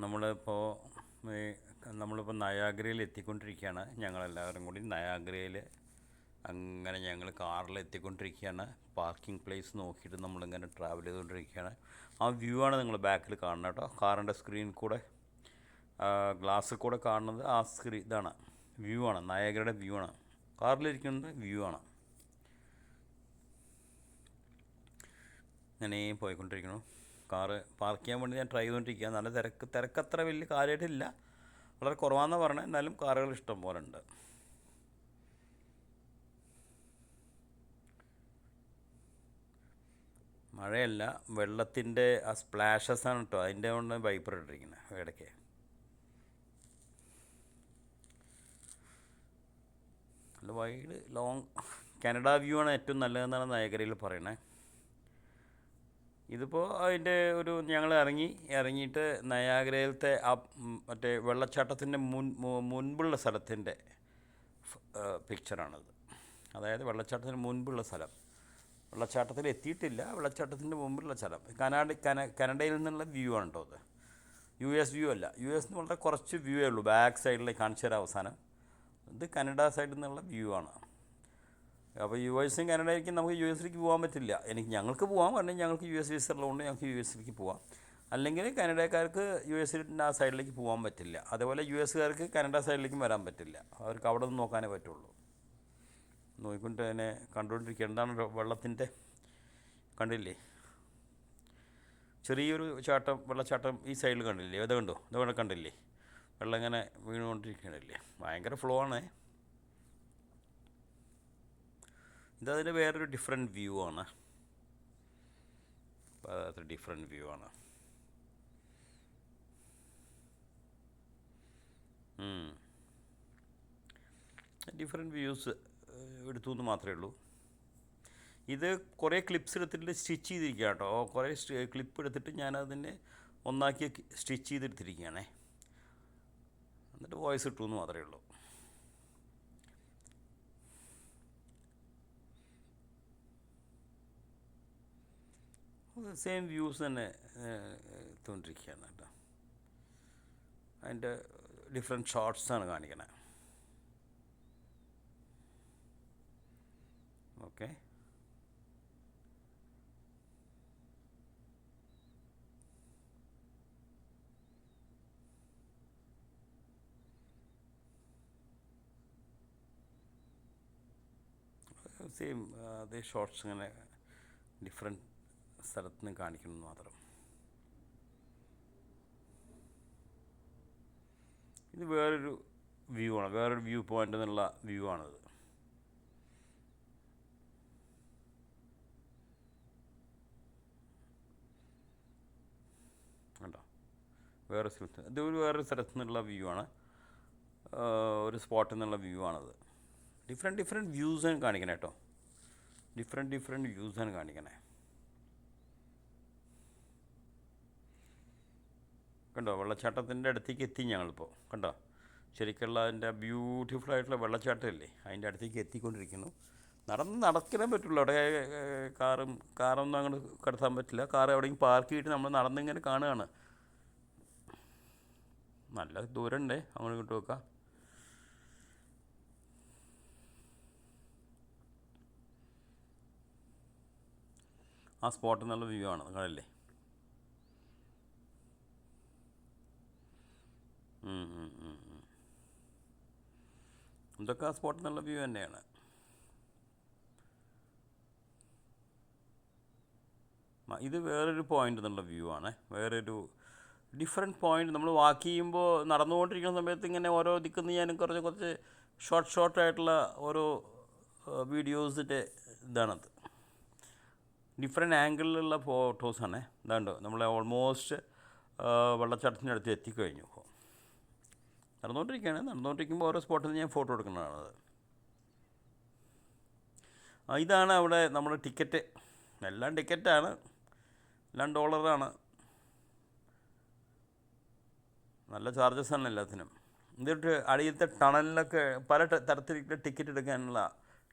നമ്മളിപ്പോൾ നമ്മളിപ്പോൾ നയാഗ്രയിൽ എത്തിക്കൊണ്ടിരിക്കുകയാണ്. ഞങ്ങളെല്ലാവരും കൂടി നയാഗ്രയിൽ അങ്ങനെ ഞങ്ങൾ കാറിൽ എത്തിക്കൊണ്ടിരിക്കുകയാണ്. പാർക്കിംഗ് പ്ലേസ് നോക്കിയിട്ട് നമ്മളിങ്ങനെ ട്രാവൽ ചെയ്തുകൊണ്ടിരിക്കുകയാണ്. ആ വ്യൂ ആണ് നിങ്ങൾ ബാക്കിൽ കാണുന്നത് കേട്ടോ. കാറിൻ്റെ സ്ക്രീനിൽ കൂടെ ഗ്ലാസ്സിൽ കൂടെ കാണുന്നത് ആ ഇതാണ് വ്യൂ ആണ്, നയാഗ്രയുടെ വ്യൂ ആണ്. കാറിലിരിക്കുന്നത് വ്യൂ ആണ്. ഇങ്ങനെ പോയിക്കൊണ്ടിരിക്കണം. കാറ് പാർക്ക് ചെയ്യാൻ വേണ്ടി ഞാൻ ട്രൈ ചെയ്തുകൊണ്ടിരിക്കുക. നല്ല തിരക്കത്ര വലിയ കാര്യമായിട്ടില്ല, വളരെ കുറവാണെന്ന് പറഞ്ഞാൽ, എന്നാലും കാറുകൾ ഇഷ്ടം പോലെ ഉണ്ട്. മഴയല്ല, വെള്ളത്തിൻ്റെ ആ സ്പ്ലാഷസ് ആണ് കേട്ടോ, അതിൻ്റെ കൊണ്ട് വൈപ്പർ ഇട്ടിരിക്കുന്നത് ഇടയ്ക്ക്. നല്ല വൈഡ് ലോങ് കാനഡ വ്യൂ ആണ് ഏറ്റവും നല്ലതെന്നാണ് നയാഗ്രയിൽ പറയണത്. ഇതിപ്പോൾ അതിൻ്റെ ഞങ്ങൾ ഇറങ്ങിയിട്ട് നയാഗ്രയിലത്തെ ആ മറ്റേ വെള്ളച്ചാട്ടത്തിൻ്റെ മുൻപുള്ള സ്ഥലത്തിൻ്റെ പിക്ചറാണിത്. അതായത് വെള്ളച്ചാട്ടത്തിന് മുൻപുള്ള സ്ഥലം, വെള്ളച്ചാട്ടത്തിൽ എത്തിയിട്ടില്ല, വെള്ളച്ചാട്ടത്തിൻ്റെ മുമ്പുള്ള സ്ഥലം. കാനഡയിൽ നിന്നുള്ള വ്യൂ ആണ് കേട്ടോ അത്. US വ്യൂ അല്ല, US വളരെ കുറച്ച് വ്യൂ ഉള്ളൂ. ബാക്ക് സൈഡിലേക്ക് കാണിച്ചു തരാം അവസാനം. ഇത് കാനഡ സൈഡിൽ നിന്നുള്ള വ്യൂ ആണ്. അപ്പോൾ US കാനഡയ്ക്ക് നമുക്ക് US പോകാൻ പറ്റില്ല. ഞങ്ങൾക്ക് പോകാൻ പറഞ്ഞാൽ ഞങ്ങൾക്ക് US വിസ ഉള്ളതുകൊണ്ട് ഞങ്ങൾക്ക് US പോകാം. അല്ലെങ്കിൽ കാനഡക്കാർക്ക് US ആ സൈഡിലേക്ക് പോകാൻ പറ്റില്ല. അതേപോലെ US കാനഡ സൈഡിലേക്കും വരാൻ പറ്റില്ല. അവർക്ക് അവിടെ നിന്ന് നോക്കാനേ പറ്റുള്ളൂ. നോക്കിക്കൊണ്ട് തന്നെ കണ്ടുകൊണ്ടിരിക്കുക. എന്താണ് വെള്ളത്തിൻ്റെ കണ്ടില്ലേ, ചെറിയൊരു വെള്ളച്ചാട്ടം ഈ സൈഡിൽ കണ്ടില്ലേ? ഇത് കണ്ടോ, ഇതവിടെ കണ്ടില്ലേ? വെള്ളം ഇങ്ങനെ വീണുകൊണ്ടിരിക്കണില്ലേ? ഭയങ്കര ഫ്ലോ ആണ്. ഇതതിൻ്റെ വേറൊരു ഡിഫറെൻറ്റ് വ്യൂ ആണ്. അതൊരു ഡിഫറെൻറ്റ് വ്യൂ ആണ്. ഡിഫറെൻറ്റ് വ്യൂസ് എടുത്തു എന്ന് മാത്രമേ ഉള്ളൂ. ഇത് കുറേ ക്ലിപ്സ് എടുത്തിട്ട് സ്റ്റിച്ച് ചെയ്തിരിക്കുക കേട്ടോ. കുറേ ക്ലിപ്പ് എടുത്തിട്ട് ഞാനതിനെ ഒന്നാക്കി സ്റ്റിച്ച് ചെയ്തെടുത്തിരിക്കുകയാണേ. എന്നിട്ട് വോയിസ് ഇട്ടു എന്ന് മാത്രമേ ഉള്ളൂ. സെയിം വ്യൂസ് തന്നെ എടുത്തുകൊണ്ടിരിക്കുകയാണ് കേട്ടോ. അതിൻ്റെ ഡിഫറെൻറ്റ് ഷോട്ട്സാണ് കാണിക്കണത്. ഓക്കെ, സെയിം അതേ ഷോർട്സ് ഇങ്ങനെ ഡിഫറെൻറ്റ് സ്ഥലത്ത് നിന്ന് കാണിക്കണം മാത്രം. ഇത് വേറൊരു വ്യൂ ആണ്, വേറൊരു വ്യൂ പോയിൻ്റ് എന്നുള്ള വ്യൂ ആണിത്. കണ്ടോ, വേറെ സ്ഥലത്ത്, ഇത് വേറൊരു സ്ഥലത്തു നിന്നുള്ള വ്യൂ ആണ്, ഒരു സ്പോട്ടിൽ നിന്നുള്ള വ്യൂ ആണത്. ഡിഫറെൻറ്റ് വ്യൂസാണ് കാണിക്കണേ കേട്ടോ. ഡിഫറെൻറ്റ് വ്യൂസാണ് കാണിക്കണേ. കണ്ടോ, വെള്ളച്ചാട്ടത്തിൻ്റെ അടുത്തേക്ക് എത്തി ഞങ്ങളിപ്പോൾ. കണ്ടോ, ശരിക്കുള്ള അതിൻ്റെ ബ്യൂട്ടിഫുൾ ആയിട്ടുള്ള വെള്ളച്ചാട്ടമില്ലേ, അതിൻ്റെ അടുത്തേക്ക് എത്തിക്കൊണ്ടിരിക്കുന്നു. നടക്കാനേ പറ്റുള്ളൂ. അവിടെ കാറൊന്നും അങ്ങോട്ട് കടത്താൻ പറ്റില്ല. കാർ എവിടെയെങ്കിലും പാർക്ക് ചെയ്തിട്ട് നമ്മൾ നടന്നിങ്ങനെ കാണുകയാണ്. നല്ല ദൂരമുണ്ടേ അങ്ങോട്ട് ഇങ്ങോട്ട് വെക്കാം. ആ സ്പോട്ടിൽ നിന്നുള്ള വ്യൂ ആണ്, കണ്ടല്ലേ? ഇതൊക്കെ ആ സ്പോട്ടിൽ നിന്നുള്ള വ്യൂ തന്നെയാണ്. ഇത് വേറൊരു പോയിൻ്റ് എന്നുള്ള വ്യൂ ആണ്, വേറൊരു ഡിഫറെൻറ്റ് പോയിൻ്റ്. നമ്മൾ വാക്ക് ചെയ്യുമ്പോൾ നടന്നുകൊണ്ടിരിക്കുന്ന സമയത്ത് ഇങ്ങനെ ഓരോ ദിക്കുന്ന ഞാൻ കുറച്ച് ഷോർട്ടായിട്ടുള്ള ഓരോ വീഡിയോസിൻ്റെ ഇതാണത്. ഡിഫറെൻറ്റ് ആംഗിളിലുള്ള ഫോട്ടോസാണ്. ഇതാണ്ടോ, നമ്മൾ ഓൾമോസ്റ്റ് വെള്ളച്ചാട്ടത്തിൻ്റെ അടുത്ത് എത്തിക്കഴിഞ്ഞു. ഇപ്പോൾ നടന്നുകൊണ്ടിരിക്കുമ്പോൾ ഓരോ സ്പോട്ടിൽ നിന്ന് ഞാൻ ഫോട്ടോ എടുക്കുന്നതാണത്. ഇതാണ് അവിടെ നമ്മുടെ ടിക്കറ്റ്. എല്ലാം ടിക്കറ്റാണ്, എല്ലാം $. നല്ല ചാർജസാണ് എല്ലാത്തിനും. എന്നിട്ട് അടിയിലത്തെ ടണലിലൊക്കെ പല തരത്തിലുള്ള ടിക്കറ്റ് എടുക്കാനുള്ള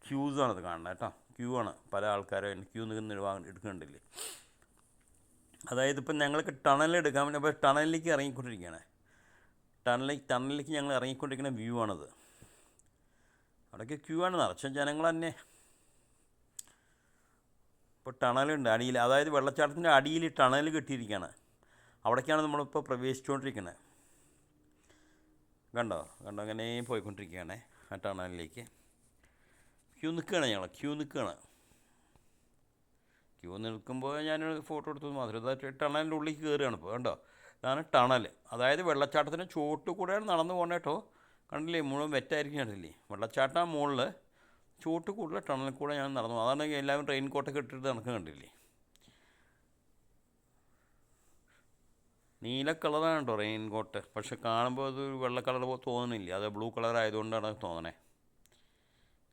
ക്യൂസാണത് കാണുന്നത് കേട്ടോ. ക്യൂ ആണ്, പല ആൾക്കാരും ക്യൂ നിന്ന് എടുക്കുന്നുണ്ടില്ലേ. അതായത് ഇപ്പം ഞങ്ങൾക്ക് ടണലെടുക്കാൻ വേണ്ടി അപ്പോൾ ടണലിലേക്ക് ഇറങ്ങിക്കൊണ്ടിരിക്കുകയാണ്. ടണലിലേക്ക് ഞങ്ങൾ ഇറങ്ങിക്കൊണ്ടിരിക്കുന്ന വ്യൂ ആണത്. അവിടേക്ക് ക്യൂ ആണ്, നിറച്ച ജനങ്ങൾ തന്നെ. ഇപ്പോൾ ടണലുണ്ട് അടിയിൽ, അതായത് വെള്ളച്ചാട്ടത്തിൻ്റെ അടിയിൽ ടണൽ കെട്ടിയിരിക്കുകയാണ്. അവിടേക്കാണ് നമ്മളിപ്പോൾ പ്രവേശിച്ചുകൊണ്ടിരിക്കുന്നത്. കണ്ടോ അങ്ങനെ പോയിക്കൊണ്ടിരിക്കുകയാണ് ആ ടണലിലേക്ക്. ക്യൂ നിൽക്കുകയാണ്. ക്യൂ നിൽക്കുമ്പോൾ ഞാനൊരു ഫോട്ടോ എടുത്തത് മാത്രം. ഇതാ ടണലിൻ്റെ ഉള്ളിൽ കയറുകയാണ് ഇപ്പോൾ. കണ്ടോ, ഇതാണ് ടണൽ. അതായത് വെള്ളച്ചാട്ടത്തിൻ്റെ ചോട്ട് കൂടെയാണ് നടന്നു പോകണേ കേട്ടോ. കണ്ടില്ലേ, മുഴുവൻ വെറ്റായിരിക്കും. കണ്ടില്ലേ, വെള്ളച്ചാട്ടം മുകളിൽ ചോട്ട് കൂടുതൽ ടണലിൽ കൂടെ ഞാൻ നടന്നു. അതാണ് എല്ലാവരും റെയിൻ കോട്ടൊക്കെ ഇട്ടിട്ട് നടക്കുക. കണ്ടില്ലേ, നീല കളറാണ് കേട്ടോ റെയിൻ കോട്ട്. പക്ഷെ കാണുമ്പോൾ അത് വെള്ള കളർ പോലെ തോന്നുന്നില്ല. അത് ബ്ലൂ കളർ ആയതുകൊണ്ടാണ് തോന്നണേ.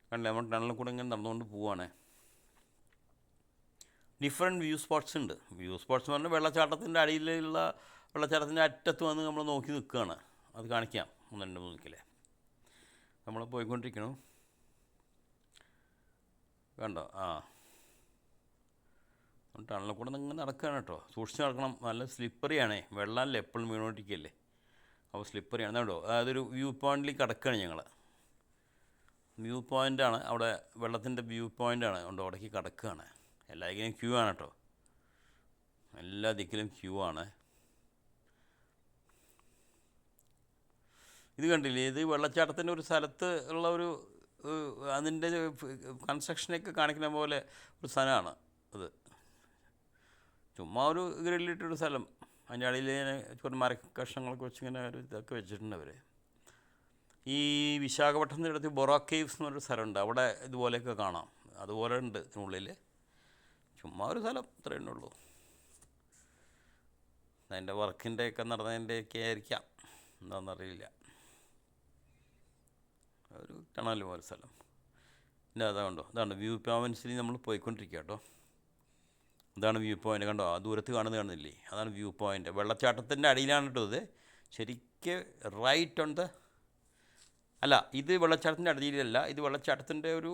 കണ്ടില്ലേ, നമ്മൾ ടണലിൽ കൂടെ ഇങ്ങനെ നടന്നുകൊണ്ട് പോവുകയാണ്. ഡിഫറെൻറ്റ് വ്യൂ സ്പോട്ട്സ് ഉണ്ട്. വ്യൂ സ്പോട്ട്സ് എന്ന് പറഞ്ഞാൽ വെള്ളച്ചാട്ടത്തിൻ്റെ അടിയിലുള്ള വെള്ളച്ചാട്ടത്തിൻ്റെ അറ്റത്ത് വന്ന് നമ്മൾ നോക്കി നിൽക്കുകയാണ്. അത് കാണിക്കാം. 1, 2, 3 നമ്മൾ പോയിക്കൊണ്ടിരിക്കണം. കണ്ടോ, ടണലിൽ കൂടെ നിങ്ങൾ നടക്കുകയാണ് കേട്ടോ. സൂക്ഷിച്ച് നടക്കണം, നല്ല സ്ലിപ്പറിയാണേ. വെള്ളമല്ലേ, എപ്പോഴും വീണോണ്ടിരിക്കുകയല്ലേ, അപ്പോൾ സ്ലിപ്പറിയാണ്. കേട്ടോ, അതൊരു വ്യൂ പോയിൻറ്റിലേക്ക് കിടക്കുകയാണ് ഞങ്ങൾ. വ്യൂ പോയിൻ്റാണ് അവിടെ, വെള്ളത്തിൻ്റെ വ്യൂ പോയിൻ്റാണ്. അതുകൊണ്ട് അവിടേക്ക് കിടക്കുകയാണ്. എല്ലാ ദിക്കിലും ക്യൂ ആണ് കേട്ടോ, എല്ലാ ദിക്കിലും ക്യൂ ആണ്. ഇത് കണ്ടില്ലേ, ഇത് വെള്ളച്ചാട്ടത്തിൻ്റെ ഒരു സ്ഥലത്ത് ഉള്ള ഒരു അതിൻ്റെ കൺസ്ട്രക്ഷനൊക്കെ കാണിക്കുന്ന പോലെ ഒരു സ്ഥലമാണ് അത്. ചുമ്മാ ഒരു ഗ്രില്ലിട്ടൊരു സ്ഥലം. അതിൻ്റെ അടിയിൽ കുറേ മരക്കഷ്ണങ്ങളൊക്കെ വെച്ച് ഇങ്ങനെ ഒരു ഇതൊക്കെ വെച്ചിട്ടുണ്ട് അവർ. ഈ വിശാഖപട്ടണത്തിൻ്റെ അടുത്ത് ബൊറാക്ക് കേവ്സ് എന്ന് പറഞ്ഞൊരു സ്ഥലമുണ്ട്. അവിടെ ഇതുപോലെയൊക്കെ കാണാം. അതുപോലെ ഉണ്ട് ഇതിനുള്ളിൽ. ചുമ്മാ ഒരു സ്ഥലം, ഇത്രയേ ഉള്ളൂ. അതിൻ്റെ വർക്കിൻ്റെയൊക്കെ നടന്നതിൻ്റെയൊക്കെ ആയിരിക്കാം, എന്താണെന്നറിയില്ല. ഒരു ടണൽ പോലെ സ്ഥലം. പിന്നെ അതാണ്ടോ, ഇതാണ് വ്യൂ പോയിൻറ്റ്സിൽ നമ്മൾ പോയിക്കൊണ്ടിരിക്കുക കേട്ടോ. ഇതാണ് വ്യൂ പോയിൻ്റ്. കണ്ടോ, ആ ദൂരത്ത് കാണുന്നില്ലേ, അതാണ് വ്യൂ പോയിൻ്റ്. വെള്ളച്ചാട്ടത്തിൻ്റെ അടിയിലാണ് കേട്ടോ ഇത്. ശരിക്ക് റൈറ്റ് ഓൺ ദ, അല്ല, ഇത് വെള്ളച്ചാട്ടത്തിൻ്റെ അടിയിലല്ല, ഇത് വെള്ളച്ചാട്ടത്തിൻ്റെ ഒരു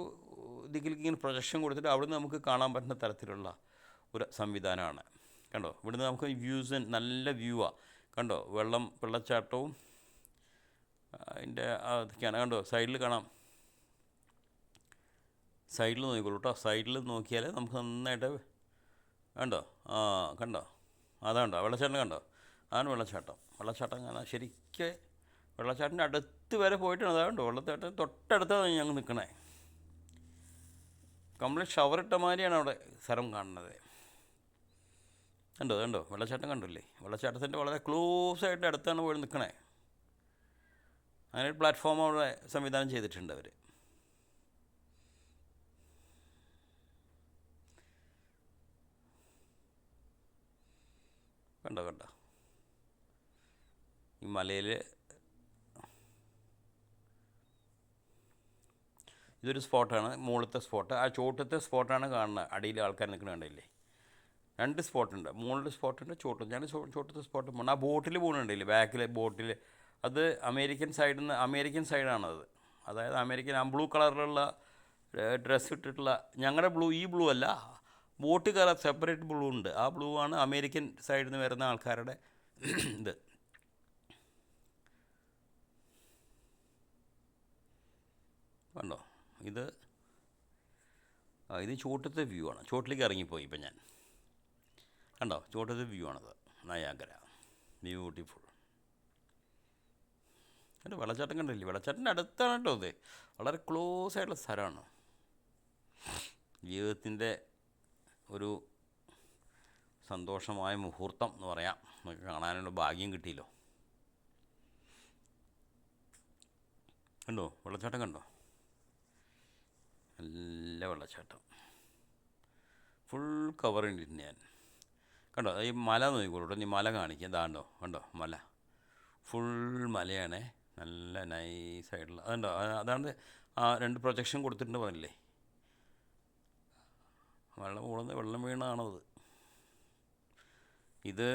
ദിക്കിലേക്ക് ഇങ്ങനെ പ്രൊജക്ഷൻ കൊടുത്തിട്ട് അവിടുന്ന് നമുക്ക് കാണാൻ പറ്റുന്ന തരത്തിലുള്ള ഒരു സംവിധാനമാണ്. കണ്ടോ, ഇവിടുന്ന് നമുക്ക് വ്യൂസ്, നല്ല വ്യൂവാണ്. കണ്ടോ, വെള്ളച്ചാട്ടവും അതിൻ്റെ അതൊക്കെയാണ്. കണ്ടോ, സൈഡിൽ കാണാം. സൈഡിൽ നോക്കിക്കോളൂ കേട്ടോ. സൈഡിൽ നോക്കിയാൽ നമുക്ക് നന്നായിട്ട് കണ്ടോ, കണ്ടോ, അതാണ്ടോ വെള്ളച്ചാട്ടം. കണ്ടോ, അതാണ് വെള്ളച്ചാട്ടം കാണാൻ. ശരിക്കും വെള്ളച്ചാട്ടത്തിൻ്റെ അടുത്ത് വരെ പോയിട്ടാണ്. അതാണ്ടോ, വെള്ളച്ചാട്ടം തൊട്ടടുത്താണ് ഞങ്ങൾ നിൽക്കണേ. കംപ്ലീറ്റ് ഷവറിട്ട മാതിരിയാണ് അവിടെ സ്ഥലം കാണുന്നത്. കണ്ടോ, വെള്ളച്ചാട്ടം കണ്ടില്ലേ. വെള്ളച്ചാട്ടത്തിൻ്റെ വളരെ ക്ലോസ് ആയിട്ട് അടുത്താണ് പോയി നിൽക്കണേ. അങ്ങനെ ഒരു പ്ലാറ്റ്ഫോം അവിടെ സംവിധാനം ചെയ്തിട്ടുണ്ട് അവർ. കണ്ടോ, ഈ മലയിൽ ഇതൊരു സ്പോട്ടാണ്, മുകളിലത്തെ സ്പോട്ട്. ആ ചോട്ടത്തെ സ്പോട്ടാണ് കാണുന്നത്. അടിയിൽ ആൾക്കാർ നിൽക്കുന്ന കണ്ടില്ലേ. 2 സ്പോട്ടുണ്ട്, മുകളിൽ സ്പോട്ടുണ്ട്, ചോട്ടത്ത്. ഞാൻ ചോട്ടത്തെ സ്പോട്ട് പോകണം. ആ ബോട്ടിൽ പോകുന്നുണ്ടല്ലേ, ബാക്കിലെ ബോട്ടിൽ. അത് അമേരിക്കൻ സൈഡാണത്. അതായത് അമേരിക്കൻ ആ ബ്ലൂ കളറിലുള്ള ഡ്രസ്സ് ഇട്ടിട്ടുള്ള, ഞങ്ങളുടെ ഈ ബ്ലൂ അല്ല, ബോട്ട് കളർ സെപ്പറേറ്റ് ബ്ലൂ ഉണ്ട്. ആ ബ്ലൂ ആണ് അമേരിക്കൻ സൈഡിൽ നിന്ന് വരുന്ന ആൾക്കാരുടെ ഇത്. കണ്ടോ, ഇത് ചോട്ടത്തെ വ്യൂ ആണ്. ചോട്ടിലേക്ക് ഇറങ്ങിപ്പോയി ഇപ്പം ഞാൻ. കണ്ടോ, ചോട്ടത്തെ വ്യൂ ആണത്, നയാഗ്ര. ബ്യൂട്ടിഫുൾ. എൻ്റെ വെള്ളച്ചാട്ടം കണ്ടില്ലേ, വെള്ളച്ചാട്ടത്തിൻ്റെ അടുത്താണ് കേട്ടോ ഇത്. വളരെ ക്ലോസ് ആയിട്ടുള്ള സ്ഥലമാണ്. ജീവിതത്തിൻ്റെ ഒരു സന്തോഷമായ മുഹൂർത്തം എന്ന് പറയാം. നമുക്ക് കാണാനുള്ള ഭാഗ്യം കിട്ടിയല്ലോ. കണ്ടോ, വെള്ളച്ചാട്ടം കണ്ടോ, നല്ല വെള്ളച്ചാട്ടം. ഫുൾ കവർ ചെയ്തിട്ടുണ്ട് ഞാൻ. കണ്ടോ, ഈ മല നോക്കിക്കോളൂ. നീ മല കാണിക്കാം. കണ്ടോ മല, ഫുൾ മലയാണേ. നല്ല നൈസായിട്ടുള്ള അതുണ്ടോ. അതാണ് ആ 2 പ്രൊജക്ഷൻ കൊടുത്തിട്ടുണ്ട് പറഞ്ഞില്ലേ. വെള്ളം വീണാണത്. ഇത്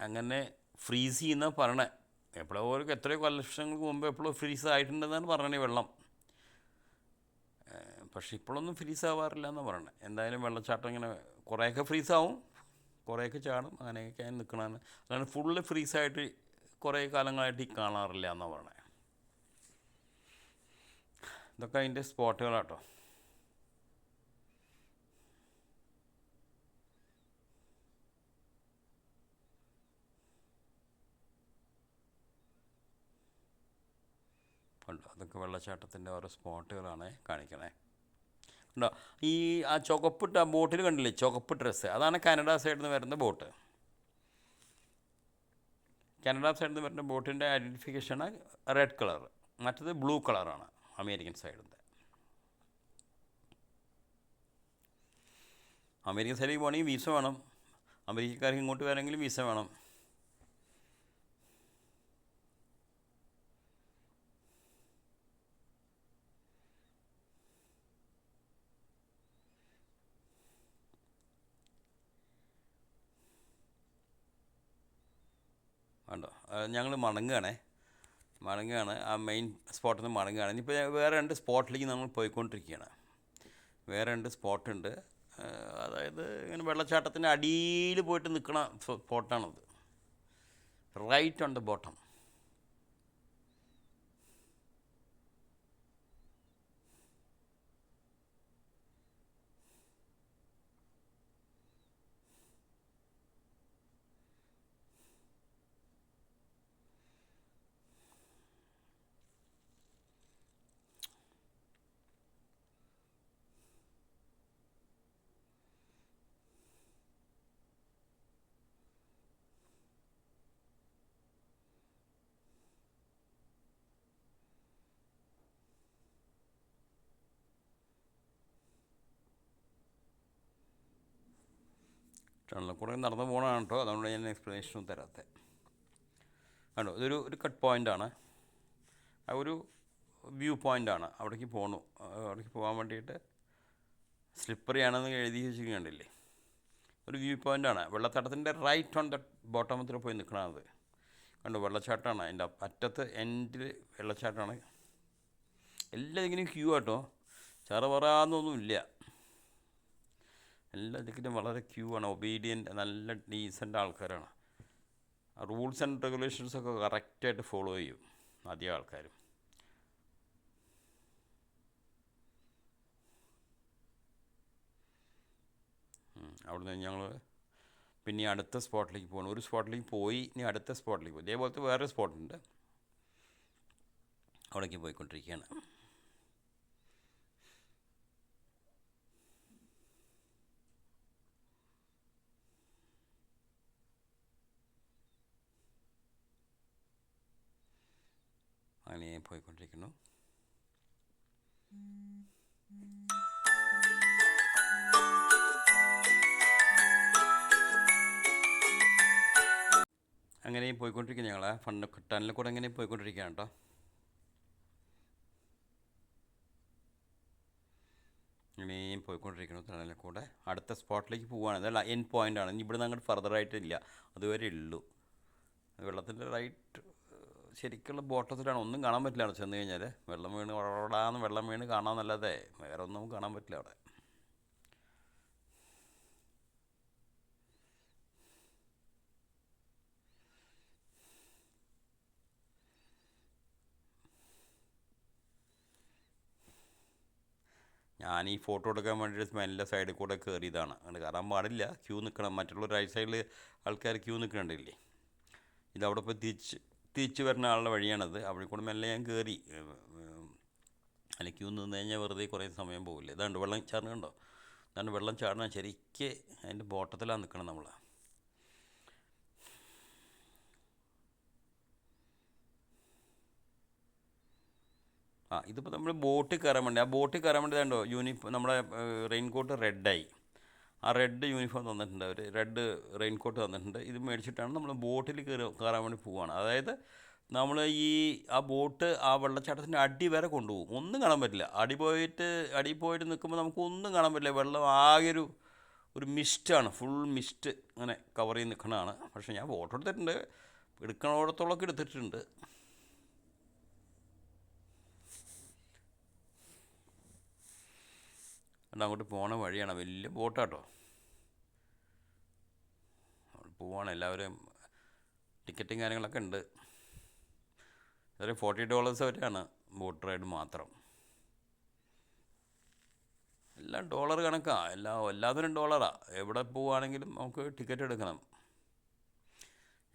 അങ്ങനെ ഫ്രീസ് ചെയ്യുന്ന പറയണേ. എത്രയോ വർഷങ്ങൾക്ക് മുമ്പ് എപ്പോഴോ ഫ്രീസ് ആയിട്ടുണ്ടെന്നാണ് പറയണേ വെള്ളം. പക്ഷെ ഇപ്പോഴൊന്നും ഫ്രീസ് ആവാറില്ല എന്നാണ് പറയണത്. എന്തായാലും വെള്ളച്ചാട്ടം ഇങ്ങനെ കുറേയൊക്കെ ഫ്രീസാവും, കുറേയൊക്കെ ചാടും, അങ്ങനെയൊക്കെ നിൽക്കണതാണ്. അതാണ് ഫുള്ള് ഫ്രീസായിട്ട് കുറേ കാലങ്ങളായിട്ട് ഈ കാണാറില്ല എന്നാണ് പറയണത്. ഇതൊക്കെ അതിൻ്റെ സ്പോട്ടുകളാട്ടോ. ഉണ്ടോ, അതൊക്കെ വെള്ളച്ചാട്ടത്തിൻ്റെ ഓരോ സ്പോട്ടുകളാണ് കാണിക്കണേ. ഉണ്ടോ, ഈ ആ ചുവപ്പിട്ട ബോട്ടിൽ കണ്ടില്ലേ, ചുവപ്പ് ഡ്രസ്സ്, അതാണ് കാനഡ സൈഡിൽ നിന്ന് വരുന്ന ബോട്ട്. കാനഡ സൈഡിൽ നിന്ന് വരുന്ന ബോട്ടിൻ്റെ ഐഡൻറ്റിഫിക്കേഷനാണ് റെഡ് കളർ, മറ്റത് ബ്ലൂ കളറാണ് അമേരിക്കൻ സൈഡിൻ്റെ. അമേരിക്കൻ സൈഡിൽ പോകണമെങ്കിൽ വീസ വേണം, അമേരിക്കക്കാർക്ക് ഇങ്ങോട്ട് വരണമെങ്കിൽ വീസ വേണം. കണ്ടോ, ഞങ്ങൾ മടങ്ങുകയാണ് ആ മെയിൻ സ്പോട്ടിൽ നിന്ന് മടങ്ങുകയാണ്. ഇനിയിപ്പോൾ വേറെ 2 സ്പോട്ടിലേക്ക് നമ്മൾ പോയിക്കൊണ്ടിരിക്കുകയാണ്. വേറെ 2 സ്പോട്ടുണ്ട്. അതായത് ഇങ്ങനെ വെള്ളച്ചാട്ടത്തിൻ്റെ അടിയിൽ പോയിട്ട് നിൽക്കുന്ന സ്പോട്ടാണത്, റൈറ്റ് ഓൺ ദ ബോട്ടം. ടണലിൽ കൂടെ നടന്ന് പോകണതാണ് കേട്ടോ, അതുകൊണ്ട് ഞാൻ എക്സ്പ്ലനേഷനും തരാത്തത്. കണ്ടോ, ഇതൊരു കട്ട് പോയിൻ്റാണ്, ആ ഒരു വ്യൂ പോയിൻ്റാണ്. അവിടേക്ക് പോകണു, അവിടേക്ക് പോകാൻ വേണ്ടിയിട്ട് സ്ലിപ്പറി ആണെന്ന് എഴുതി വെച്ചിട്ടുണ്ടില്ലേ. ഒരു വ്യൂ പോയിൻ്റാണ്, വെള്ളച്ചാട്ടത്തിൻ്റെ റൈറ്റ് ഓൺ ദ ബോട്ടമത്തിൽ പോയി നിൽക്കണത്. കണ്ടോ, വെള്ളച്ചാട്ടമാണ് അതിൻ്റെ അറ്റത്ത് എൻഡിൽ വെള്ളച്ചാട്ടമാണ്. എല്ലാം ഇതിനും ക്യൂ ആട്ടോ, ചറപറാന്നൊന്നുമില്ല. എല്ലാ ഇതിനും വളരെ ക്യൂ ആണ്, ഒബീഡിയൻ്റ്, നല്ല ഡീസൻ്റ് ആൾക്കാരാണ്. റൂൾസ് ആൻഡ് റെഗുലേഷൻസൊക്കെ കറക്റ്റായിട്ട് ഫോളോ ചെയ്യും അധികം ആൾക്കാരും. അവിടുന്ന് ഞങ്ങൾ പിന്നെ അടുത്ത സ്പോട്ടിലേക്ക് പോകണം. ഒരു സ്പോട്ടിലേക്ക് പോയി ഇനി അടുത്ത സ്പോട്ടിലേക്ക് പോയി, ഇതേപോലത്തെ വേറൊരു സ്പോട്ടുണ്ട്, അവിടേക്ക് പോയിക്കൊണ്ടിരിക്കുകയാണ്. അങ്ങനെ പോയിക്കൊണ്ടിരിക്കുന്നു. അങ്ങനെയും പോയിക്കൊണ്ടിരിക്കുക, ഞങ്ങൾ ഫണ്ട് ടണലിൽ കൂടെ എങ്ങനെയും പോയിക്കൊണ്ടിരിക്കുകയാണ് കേട്ടോ. ഇങ്ങനെയും പോയിക്കൊണ്ടിരിക്കുന്നു ടണലിൽ കൂടെ. അടുത്ത സ്പോട്ടിലേക്ക് പോവുകയാണ്, അതല്ല എൻ പോയിൻ്റാണ്. ഇനി ഇവിടെ നിന്ന് അങ്ങോട്ട് ഫർദറായിട്ടില്ല, അതുവരെ ഉള്ളൂ. വെള്ളത്തിൻ്റെ റൈറ്റ് ശരിക്കുള്ള ബോട്ടത്തിലാണ്, ഒന്നും കാണാൻ പറ്റില്ല അവിടെ ചെന്ന് കഴിഞ്ഞാൽ. വെള്ളം വീണ് വളടാന്ന് വെള്ളം വീണ് കാണാമെന്നല്ലാതെ വേറെ ഒന്നും കാണാൻ പറ്റില്ല അവിടെ. ഞാൻ ഈ ഫോട്ടോ എടുക്കാൻ വേണ്ടിയിട്ട് മെല്ലെ സൈഡിൽ കൂടെ കയറിയതാണ്. അങ്ങനെ കയറാൻ പാടില്ല, ക്യൂ നിൽക്കണം. മറ്റുള്ള റൈറ്റ് സൈഡിൽ ആൾക്കാർ ക്യൂ നിൽക്കണ്ടില്ലേ. ഇതവിടെ പോയി തിരിച്ച് വരുന്ന ആളുടെ വഴിയാണത്. അവിടെ കൂടെ മെല്ലെ ഞാൻ കയറി. അല്ല, ക്യൂ നിന്ന് കഴിഞ്ഞാൽ വെറുതെ കുറേ സമയം പോകില്ല. ഇതാണ്ട് വെള്ളം ചാടുന്ന കണ്ടോ, ഇതാണ്ട് വെള്ളം ചാടണം. ശരിക്ക് അതിൻ്റെ ബോട്ടത്തിലാണ് നിൽക്കണം നമ്മൾ. ഇതിപ്പോൾ നമ്മൾ ബോട്ടിൽ കയറാൻ വേണ്ടി, ആ ബോട്ടിൽ കയറാൻ വേണ്ടി കണ്ടോ നമ്മുടെ റെയിൻകോട്ട് റെഡായി. ആ റെഡ് യൂണിഫോം തന്നിട്ടുണ്ട് അവർ, റെഡ് റെയിൻകോട്ട് തന്നിട്ടുണ്ട്. ഇത് മേടിച്ചിട്ടാണ് നമ്മൾ ബോട്ടിൽ കയറാൻ വേണ്ടി പോവുകയാണ്. അതായത് നമ്മൾ ആ ബോട്ട് ആ വെള്ളച്ചാട്ടത്തിൻ്റെ അടി വരെ കൊണ്ടുപോകും, ഒന്നും കാണാൻ പറ്റില്ല. അടി പോയിട്ട് നിൽക്കുമ്പോൾ നമുക്കൊന്നും കാണാൻ പറ്റില്ല. വെള്ളം ആകെ ഒരു മിസ്റ്റാണ്, ഫുൾ മിസ്റ്റ് അങ്ങനെ കവർ ചെയ്ത് നിൽക്കണതാണ്. പക്ഷേ ഞാൻ ഫോട്ടോ എടുത്തിട്ടുണ്ട്, എടുക്കണോടത്തോളമൊക്കെ എടുത്തിട്ടുണ്ട്. അങ്ങോട്ട് പോണ വഴിയാണ്, വലിയ ബോട്ടാട്ടോ. പോവാണ് എല്ലാവരും. ടിക്കറ്റും കാര്യങ്ങളൊക്കെ ഉണ്ട്. $40 വരെയാണ് ബോട്ട് റൈഡ് മാത്രം. എല്ലാം ഡോളർ കണക്കാണ്, എല്ലാത്തിനും ഡോളറാണ്. എവിടെ പോവുകയാണെങ്കിലും നമുക്ക് ടിക്കറ്റ് എടുക്കണം.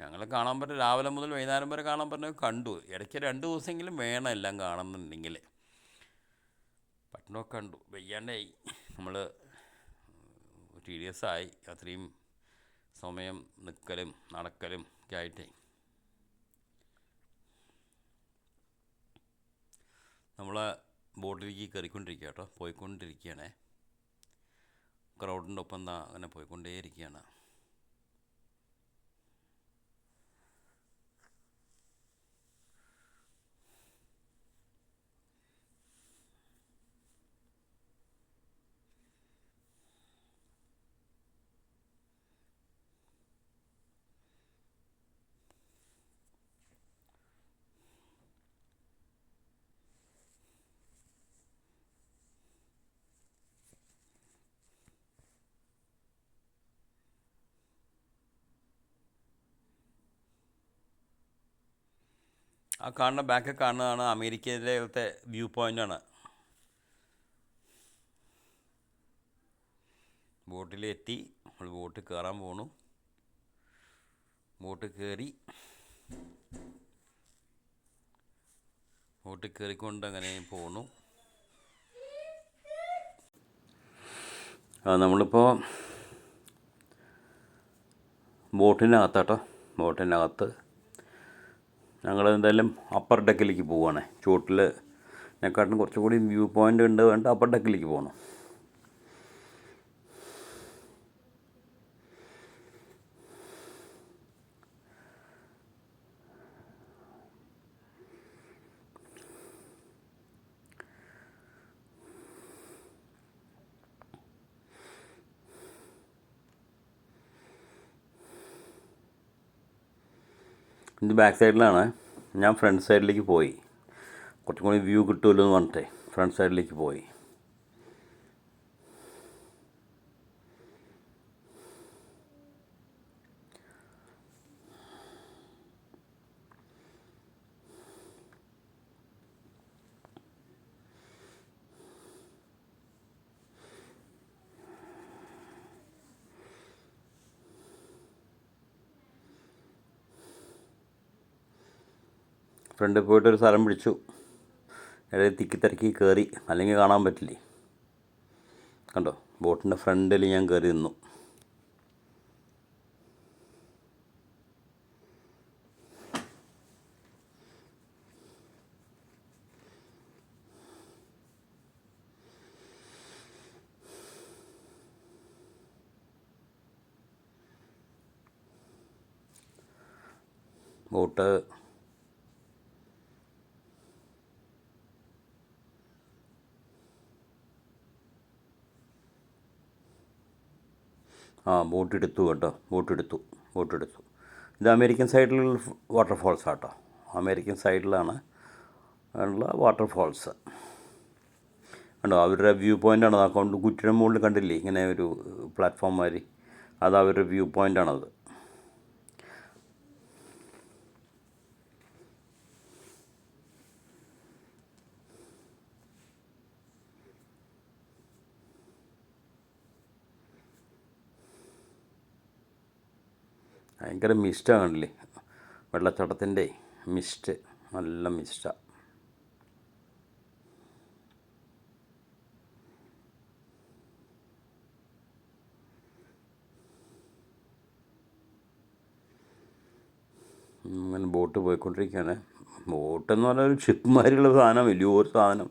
ഞങ്ങൾ കാണാൻ പറ്റും, രാവിലെ മുതൽ വൈകുന്നേരം വരെ കാണാൻ പറ്റുന്നത് കണ്ടു. ഇടയ്ക്ക് 2 ദിവസമെങ്കിലും വേണം എല്ലാം കാണുന്നുണ്ടെങ്കിൽ. പട്ടണമൊക്കെ കണ്ടു, വയ്യാണ്ടായി. നമ്മൾ TDS-ആയി അത്രയും സമയം നിൽക്കലും നടക്കലും ഒക്കെ ആയിട്ടേ. നമ്മൾ ബോട്ടിലേക്ക് കയറിക്കൊണ്ടിരിക്കുക കേട്ടോ, പോയിക്കൊണ്ടിരിക്കുകയാണേ. ക്രൗഡിൻ്റെ ഒപ്പം എന്താ അങ്ങനെ പോയിക്കൊണ്ടേയിരിക്കുകയാണ്. ആ കാണുന്ന ബാക്കിൽ കാണുന്നതാണ് അമേരിക്കയിലത്തെ വ്യൂ പോയിൻ്റാണ്. ബോട്ടിലെത്തി, നമ്മൾ ബോട്ടിൽ കയറാൻ പോണു. ബോട്ടിൽ കയറിക്കൊണ്ട് അങ്ങനെ പോണു. നമ്മളിപ്പോൾ ബോട്ടിനകത്താട്ടോ, ബോട്ടിനകത്ത് ഞങ്ങൾ എന്തായാലും അപ്പർ ഡെക്കിലേക്ക് പോവുകയാണ്. ചോട്ടിലിനെക്കാട്ടിലും കുറച്ചുകൂടി വ്യൂ പോയിൻ്റ് ഉണ്ട്, വേണ്ട അപ്പർ ഡെക്കിലേക്ക് പോകണം. ഇത് ബാക്ക് സൈഡിലാണ്. ഞാൻ ഫ്രണ്ട് സൈഡിലേക്ക് പോയി, കുറച്ചും കൂടി വ്യൂ കിട്ടുമല്ലോ എന്ന് പറഞ്ഞിട്ടേ ഫ്രണ്ട് സൈഡിലേക്ക് പോയി. ഫ്രണ്ടിൽ പോയിട്ടൊരു സ്ഥലം പിടിച്ചു, ഇടയിൽ തിക്കി കയറി, അല്ലെങ്കിൽ കാണാൻ പറ്റില്ലേ. കണ്ടോ, ബോട്ടിൻ്റെ ഫ്രണ്ടിൽ ഞാൻ കയറി നിന്നു. ബോട്ട് ബോട്ടെടുത്തു കേട്ടോ, ബോട്ടെടുത്തു. ഇത് അമേരിക്കൻ സൈഡിലുള്ള വാട്ടർഫോൾസ് ആട്ടോ, അമേരിക്കൻ സൈഡിലാണ് ഉള്ള വാട്ടർഫോൾസ്. കണ്ടോ, അവരുടെ വ്യൂ പോയിൻ്റാണ്. ആ കൊണ്ട് കുറ്റിയുടെ മുകളിൽ കണ്ടില്ലേ ഇങ്ങനെ ഒരു പ്ലാറ്റ്ഫോം മാതിരി, അത് അവരുടെ വ്യൂ പോയിൻ്റാണത്. ഭയങ്കര മിസ്റ്റാണ്, കണ്ടില്ലേ വെള്ളച്ചാട്ടത്തിൻ്റെ മിസ്റ്റ്, നല്ല മിസ്റ്റാണ്. അങ്ങനെ ബോട്ട് പോയിക്കൊണ്ടിരിക്കുകയാണ്. ബോട്ടെന്ന് പറഞ്ഞാൽ ഒരു ഷിപ്പ് മാതിരിയുള്ള സാധനം, വലിയൊരു സാധനം.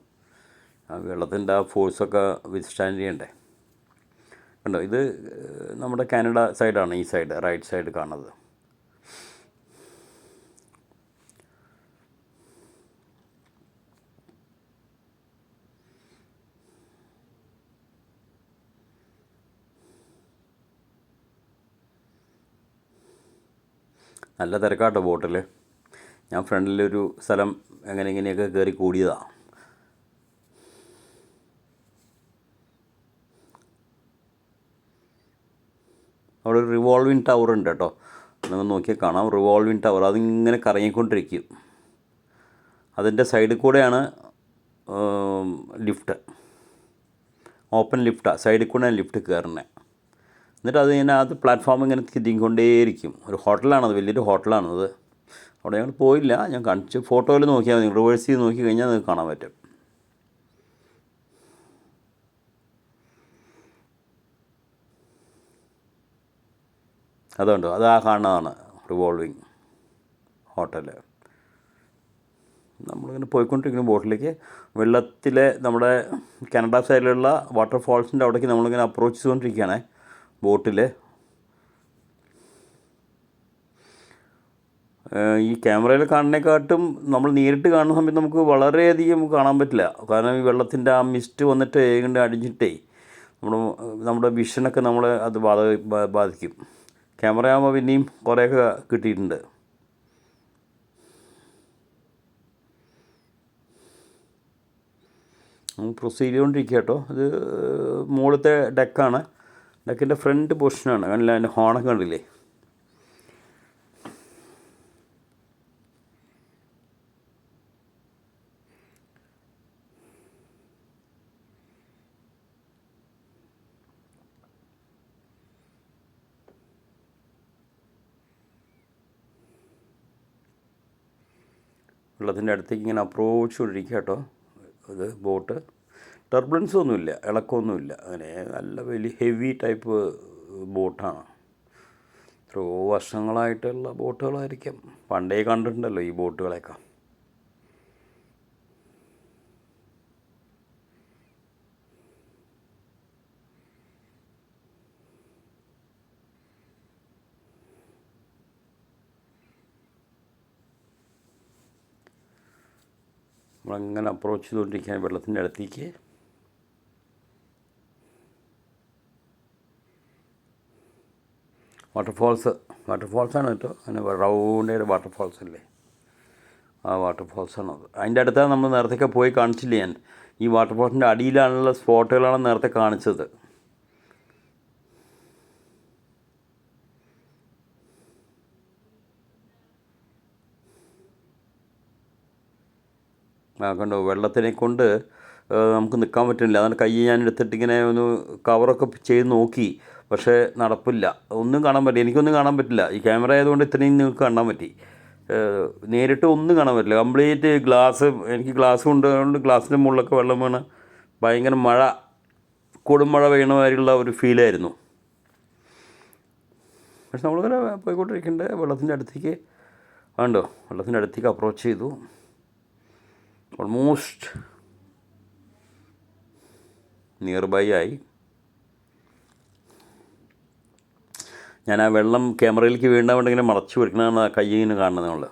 ആ വെള്ളത്തിൻ്റെ ആ ഫോഴ്സൊക്കെ വിത്ത്സ്റ്റാൻഡ് ചെയ്യണ്ടേ. കണ്ടോ, ഇത് നമ്മുടെ കാനഡ സൈഡാണ്, ഈ സൈഡ് റൈറ്റ് സൈഡ് കാണുന്നത്. നല്ല തിരക്കാട്ടോ ബോട്ടിൽ. ഞാൻ ഫ്രണ്ടിലൊരു സ്ഥലം ഇങ്ങനെയൊക്കെ കയറി കൂടിയതാണ്. അവിടെ ഒരു റിവോൾവിങ് ടവർ ഉണ്ട് കേട്ടോ, നിങ്ങൾ നോക്കിയാൽ കാണാം. റിവോൾവിങ് ടവർ അതിങ്ങനെ കറങ്ങിക്കൊണ്ടിരിക്കും. അതിൻ്റെ സൈഡിൽ കൂടെയാണ് ലിഫ്റ്റ്, ഓപ്പൺ ലിഫ്റ്റാണ്, സൈഡിൽ കൂടെയാണ് ലിഫ്റ്റ് കയറുന്നത്. എന്നിട്ട് അത് ഇങ്ങനെ അത് പ്ലാറ്റ്ഫോം ഇങ്ങനെ തിരികൊണ്ടേയിരിക്കും. ഒരു ഹോട്ടലാണത്, വലിയൊരു ഹോട്ടലാണത്. അവിടെ ഞങ്ങൾ പോയില്ല, ഞാൻ കാണിച്ചു, ഫോട്ടോയിൽ നോക്കിയാൽ മതി, റിവേഴ്സ് ചെയ്ത് നോക്കി കഴിഞ്ഞാൽ നിങ്ങൾക്ക് കാണാൻ പറ്റും. അതുണ്ടോ, അത് ആ കാണുന്നതാണ് റിവോൾവിങ് ഹോട്ടൽ. നമ്മളിങ്ങനെ പോയിക്കൊണ്ടിരിക്കുന്ന ബോട്ടിലേക്ക് വെള്ളത്തിലെ നമ്മുടെ കാനഡ സൈഡിലുള്ള വാട്ടർഫാൾസിൻ്റെ അവിടേക്ക് നമ്മളിങ്ങനെ അപ്രോച്ച് ചെയ്തുകൊണ്ടിരിക്കുകയാണ് ബോട്ടിൽ. ഈ ക്യാമറയിൽ കാണുന്നതിനെക്കാട്ടും നമ്മൾ നേരിട്ട് കാണുന്ന സമയത്ത് നമുക്ക് വളരെയധികം കാണാൻ പറ്റില്ല. കാരണം ഈ വെള്ളത്തിൻ്റെ ആ മിസ്റ്റ് വന്നിട്ട് ഏകണ്ട് അടിഞ്ഞിട്ടേ നമ്മുടെ വിഷനൊക്കെ നമ്മളെ അത് ബാധിക്കും. ക്യാമറ ആകുമ്പോൾ പിന്നെയും കുറേയൊക്കെ കിട്ടിയിട്ടുണ്ട്. പ്രൊസീഡ് ചെയ്തുകൊണ്ടിരിക്കുക കേട്ടോ. ഇത് മുകളിലത്തെ ഡെക്കാണ്, ഡെക്കിൻ്റെ ഫ്രണ്ട് പൊസിഷനാണ്. കണ്ടില്ല, അതിൻ്റെ ഹോണൊക്കെ കണ്ടില്ലേ. വെള്ളത്തിൻ്റെ അടുത്തേക്ക് ഇങ്ങനെ അപ്രോച്ച് കൊണ്ടിരിക്കുക കേട്ടോ. ഇത് ബോട്ട് ടർബുലൻസ് ഒന്നുമില്ല, ഇളക്കമൊന്നുമില്ല, അങ്ങനെ നല്ല വലിയ ഹെവി ടൈപ്പ് ബോട്ടാണ്. എത്രയോ വർഷങ്ങളായിട്ടുള്ള ബോട്ടുകളായിരിക്കും, പണ്ടേ കണ്ടിട്ടുണ്ടല്ലോ ഈ ബോട്ടുകളെയൊക്കെ. നമ്മളങ്ങനെ അപ്രോച്ച് ചെയ്തുകൊണ്ടിരിക്കാൻ വെള്ളത്തിൻ്റെ അടുത്തേക്ക്. വാട്ടർഫാൾസാണ് കേട്ടോ, അങ്ങനെ റൗണ്ട് വാട്ടർഫാൾസ് അല്ലേ, ആ വാട്ടർഫാൾസാണത്. അതിൻ്റെ അടുത്താണ് നമ്മൾ നേരത്തെ പോയി കാണിച്ചില്ലേ ഞാൻ. ഈ വാട്ടർഫാൾസിൻ്റെ അടിയിലാണുള്ള സ്പോട്ടുകളാണ് നേരത്തെ കാണിച്ചത്. കണ്ടോ, വെള്ളത്തിനെ കൊണ്ട് നമുക്ക് നിൽക്കാൻ പറ്റുന്നില്ല. അതാണ് കൈ ഞാൻ എടുത്തിട്ട് ഇങ്ങനെ ഒന്ന് കവറൊക്കെ ചെയ്ത് നോക്കി, പക്ഷേ നടപ്പില്ല, ഒന്നും കാണാൻ പറ്റില്ല, എനിക്കൊന്നും കാണാൻ പറ്റില്ല. ഈ ക്യാമറ ആയതുകൊണ്ട് ഇത്രയും നിങ്ങൾക്ക് കാണാൻ പറ്റി, നേരിട്ട് ഒന്നും കാണാൻ പറ്റില്ല. കംപ്ലീറ്റ് ഗ്ലാസ്, എനിക്ക് ഗ്ലാസ് കൊണ്ടുകൊണ്ട് ഗ്ലാസിൻ്റെ മുകളിലൊക്കെ വെള്ളം വീണ് ഭയങ്കര മഴ, കൊടുമഴ വീണ മാതിരിയുള്ള ഒരു ഫീലായിരുന്നു. പക്ഷെ നമ്മളിങ്ങനെ പോയിക്കൊണ്ടിരിക്കേണ്ട വെള്ളത്തിൻ്റെ അടുത്തേക്ക്, കണ്ടോ, വെള്ളത്തിൻ്റെ അടുത്തേക്ക് അപ്രോച്ച് ചെയ്തു. ഓൾമോസ്റ്റ് നിയർ ബൈ ആയി. ഞാൻ ആ വെള്ളം ക്യാമറയിലേക്ക് വീണ്ടാൻ വേണ്ടി ഇങ്ങനെ മറച്ചു വെക്കണമെന്നാണ് ആ കൈ ഇങ്ങനെ കാണുന്നത്. നമ്മൾ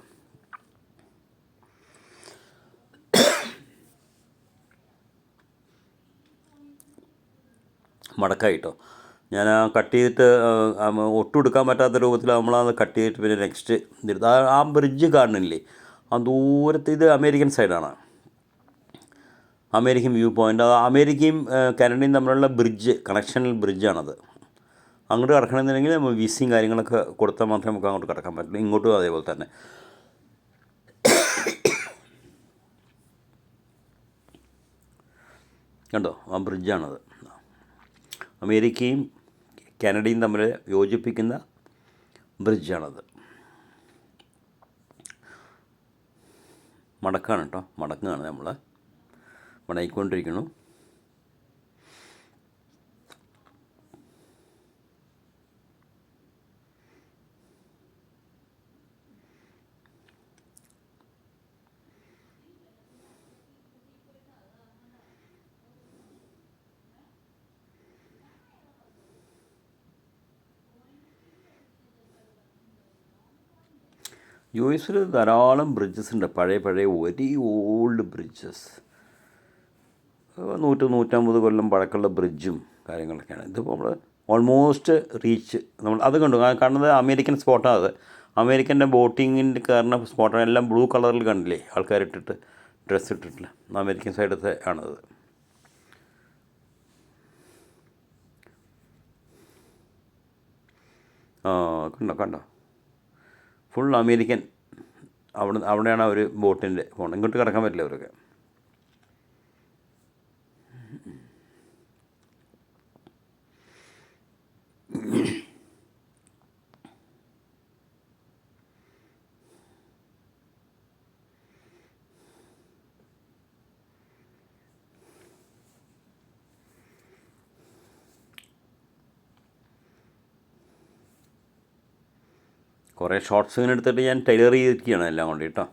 മടക്കായിട്ടോ, ഞാൻ ആ കട്ട് ചെയ്തിട്ട് ഒട്ടും എടുക്കാൻ പറ്റാത്ത രൂപത്തിൽ നമ്മളത് കട്ട് ചെയ്തിട്ട് പിന്നെ നെക്സ്റ്റ് ഇതെടുത്ത് ആ ബ്രിഡ്ജ് കാണുന്നില്ലേ, ആ ദൂരത്ത്, ഇത് അമേരിക്കൻ സൈഡാണ്, അമേരിക്കൻ വ്യൂ പോയിൻ്റ്. അത് അമേരിക്കയും കാനഡയും തമ്മിലുള്ള ബ്രിഡ്ജ്, കണക്ഷണൽ ബ്രിഡ്ജാണത്. അങ്ങോട്ട് കിടക്കണമെന്നുണ്ടെങ്കിൽ നമ്മൾ വിസയും കാര്യങ്ങളൊക്കെ കൊടുത്താൽ മാത്രമേ നമുക്ക് അങ്ങോട്ട് കിടക്കാൻ പറ്റുള്ളൂ. ഇങ്ങോട്ടും അതേപോലെ തന്നെ. കണ്ടോ, ആ ബ്രിഡ്ജാണത്. അമേരിക്കയും കാനഡയും തമ്മിൽ യോജിപ്പിക്കുന്ന ബ്രിഡ്ജാണത്. മടക്കാണ് കേട്ടോ, മടക്കാണ്, നമ്മൾ മടങ്ങിക്കൊണ്ടിരിക്കുന്നു. യു എസിൽ ധാരാളം ബ്രിഡ്ജസ് ഉണ്ട്, പഴയ വെരി ഓൾഡ് ബ്രിഡ്ജസ്, 100-150 കൊല്ലം പഴക്കമുള്ള ബ്രിഡ്ജും കാര്യങ്ങളൊക്കെയാണ്. ഇതിപ്പോൾ നമ്മൾ ഓൾമോസ്റ്റ് റീച്ച്, നമ്മൾ അത് കണ്ടു കാണുന്നത് അമേരിക്കൻ സ്പോട്ടാണ്. അത് അമേരിക്കൻ്റെ ബോട്ടിങ്ങിൻ്റെ കയറുന്ന സ്പോട്ടാണ്. എല്ലാം ബ്ലൂ കളറിൽ കണ്ടില്ലേ, ആൾക്കാരിട്ടിട്ട് ഡ്രസ്സ് ഇട്ടിട്ടില്ല, അമേരിക്കൻ സൈഡത്തെ ആണത്. ആ കണ്ടോ കണ്ടോ, ഫുൾ അമേരിക്കൻ. അവിടെയാണ് അവർ ബോട്ടിൻ്റെ പോകണം. ഇങ്ങോട്ട് കിടക്കാൻ പറ്റില്ല അവരൊക്കെ. കുറേ ഷോർട്സ് ഇങ്ങനെ എടുത്തിട്ട് ഞാൻ ടൈലർ ചെയ്തിരിക്കുകയാണ് എല്ലാം കൊണ്ട് കേട്ടോ.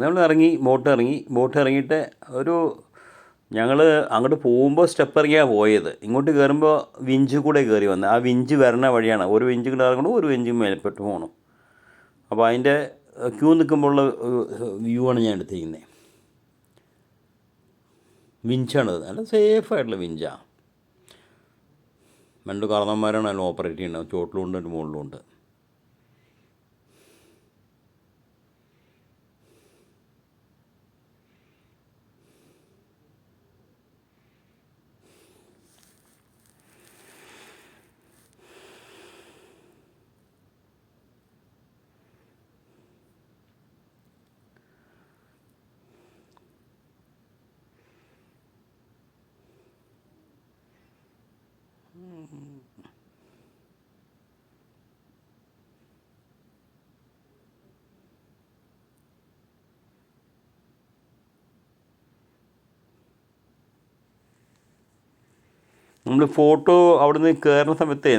നമ്മൾ ഇറങ്ങി, ബോട്ട് ഇറങ്ങിയിട്ട് ഞങ്ങൾ അങ്ങോട്ട് പോകുമ്പോൾ സ്റ്റെപ്പ് ഇറങ്ങിയാണ് പോയത്. ഇങ്ങോട്ട് കയറുമ്പോൾ വിഞ്ച് കൂടെ കയറി വന്നത്. ആ വിഞ്ച് വരണ വഴിയാണ്. ഒരു വിഞ്ച് കൂടെ ഇറങ്ങണം, ഒരു വിഞ്ച് മേൽപ്പെട്ട് പോകണം. അപ്പോൾ അതിൻ്റെ ക്യൂ നിൽക്കുമ്പോഴുള്ള വ്യൂ ആണ് ഞാൻ എടുത്തിരിക്കുന്നത്. വിഞ്ചാണത്, നല്ല സേഫായിട്ടുള്ള വിഞ്ചാണ്. രണ്ട് കാരണവന്മാരാണ് അതിൽ ഓപ്പറേറ്റ് ചെയ്യുന്നത്. ചോട്ടിലുണ്ട്, മുകളിലുണ്ട്. നമ്മൾ ഫോട്ടോ അവിടുന്ന് കയറുന്ന സമയത്തേ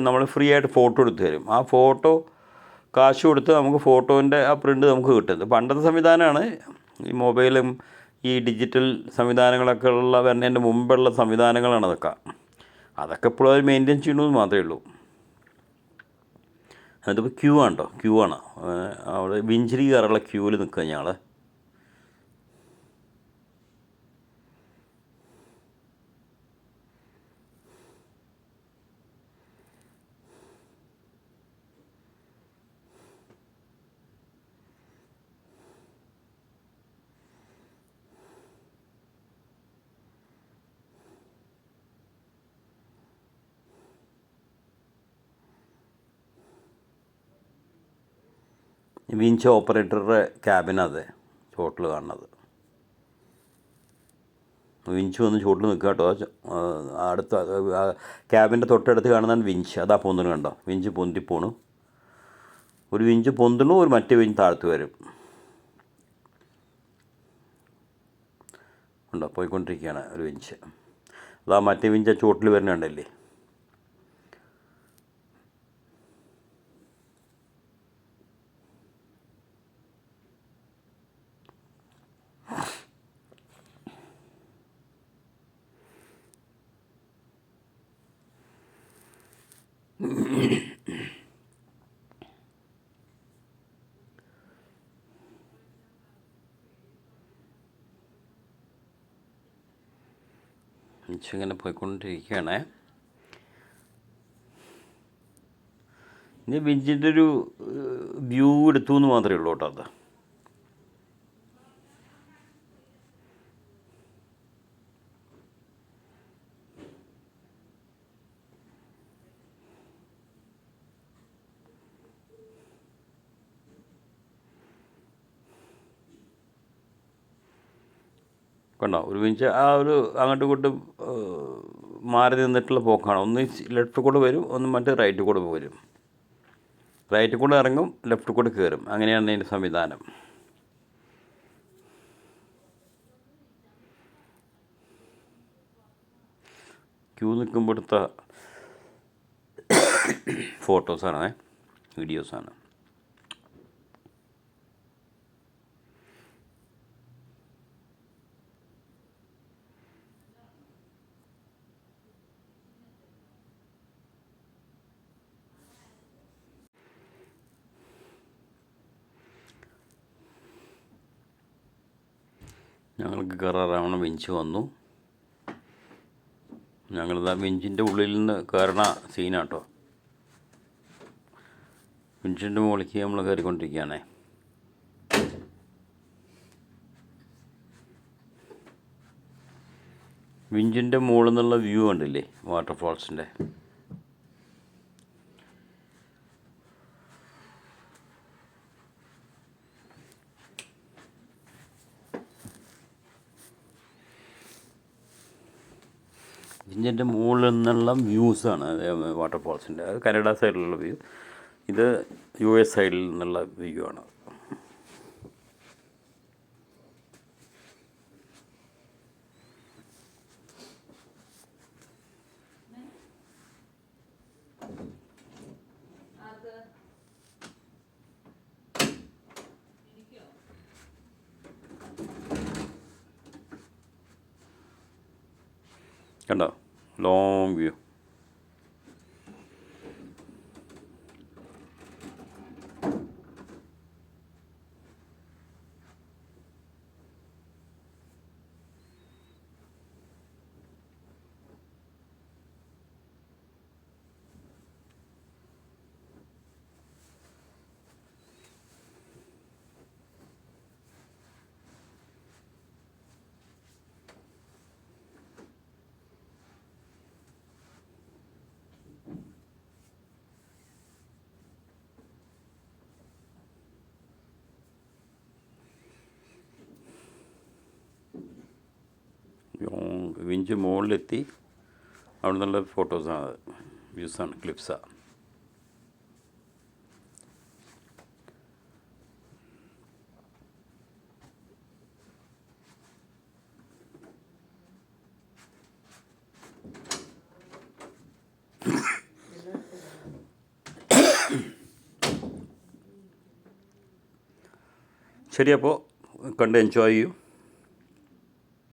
നമ്മൾ ഫ്രീ ആയിട്ട് ഫോട്ടോ എടുത്ത് തരും. ആ ഫോട്ടോ കാശ് കൊടുത്ത് നമുക്ക് ഫോട്ടോൻ്റെ ആ പ്രിൻ്റ് നമുക്ക് കിട്ടുന്നത്. പണ്ടത്തെ സംവിധാനമാണ്. ഈ മൊബൈലും ഈ ഡിജിറ്റൽ സംവിധാനങ്ങളൊക്കെ വരുന്നതിൻ്റെ മുമ്പുള്ള സംവിധാനങ്ങളാണ് അതൊക്കെ ഇപ്പോഴും അവർ മെയിൻറ്റെയിൻ ചെയ്യണമെന്ന് മാത്രമേ ഉള്ളൂ. അതിപ്പോൾ ക്യൂ ആണ്. അവിടെ വിഞ്ചിരി കയറുള്ള ക്യൂവിൽ നിൽക്കുക ഞങ്ങൾ. വിഞ്ച് ഓപ്പറേറ്ററുടെ ക്യാബിനത് ചോട്ടിൽ കാണുന്നത്. വിഞ്ച് വന്ന് ചോട്ടിൽ നിൽക്കുക കേട്ടോ. അടുത്ത ക്യാബിൻ്റെ തൊട്ടടുത്ത് കാണുന്നതാണ് വിഞ്ച്. അതാ പൊന്തണു കണ്ടോ, വിഞ്ച് പൊന്തിപ്പോണു. ഒരു വിഞ്ച് പൊന്തണു, ഒരു മറ്റേ വിഞ്ച് താഴ്ത്തു വരും. ഉണ്ടോ, പോയിക്കൊണ്ടിരിക്കുകയാണ് ഒരു വിഞ്ച്. അതാ മറ്റേ വിഞ്ച് ചോട്ടിൽ വരുന്നുണ്ടല്ലേ. ഇങ്ങനെ പോയിക്കൊണ്ടിരിക്കുകയാണ്. ഇനി വിഞ്ചിൻ്റെ ഒരു വ്യൂ എടുത്തു എന്ന് മാത്രമേ ഉള്ളൂ കേട്ടോ. അത് കണ്ടോ, ഒരു വിഞ്ച് അങ്ങോട്ടും ഇങ്ങോട്ടും മാറി നിന്നിട്ടുള്ള പോക്കാണ്. ഒന്ന് ലെഫ്റ്റ് കൂടെ വരും, ഒന്ന് മറ്റേ റൈറ്റ് കൂടെ വരും. റൈറ്റ് കൂടെ ഇറങ്ങും, ലെഫ്റ്റ് കൂടെ കയറും. അങ്ങനെയാണ് അതിൻ്റെ സംവിധാനം. ക്യൂ നിൽക്കുമ്പോൾ എടുത്ത ഫോട്ടോസാണ്, വീഡിയോസാണ്. ഞങ്ങൾക്ക് കയറാറാവണം. വിഞ്ച് വന്നു. ഞങ്ങളിതാ വിഞ്ചിൻ്റെ ഉള്ളിൽ നിന്ന് കയറണ സീനാട്ടോ. വിഞ്ചിൻ്റെ മുകളിലേക്ക് നമ്മൾ കയറിക്കൊണ്ടിരിക്കുകയാണേ. വിഞ്ചിൻ്റെ മുകളിൽ നിന്നുള്ള വ്യൂ കണ്ടില്ലേ വാട്ടർഫാൾസിൻ്റെ. വിഞ്ചിൻ്റെ മുകളിൽ നിന്നുള്ള വ്യൂസാണ് വാട്ടർഫാൾസിൻ്റെ. അത് കാനഡ സൈഡിലുള്ള വ്യൂ, ഇത് US സൈഡിൽ നിന്നുള്ള വ്യൂ ആണ്. കണ്ടോ, ലോങ് വ്യൂ. വിഞ്ച് മുകളിലെത്തി അവിടെ നിന്നുള്ള ഫോട്ടോസാണ്, വ്യൂസാണ്, ക്ലിപ്സാണ്. ശരി, അപ്പോൾ കണ്ട് എൻജോയ് ചെയ്യൂ.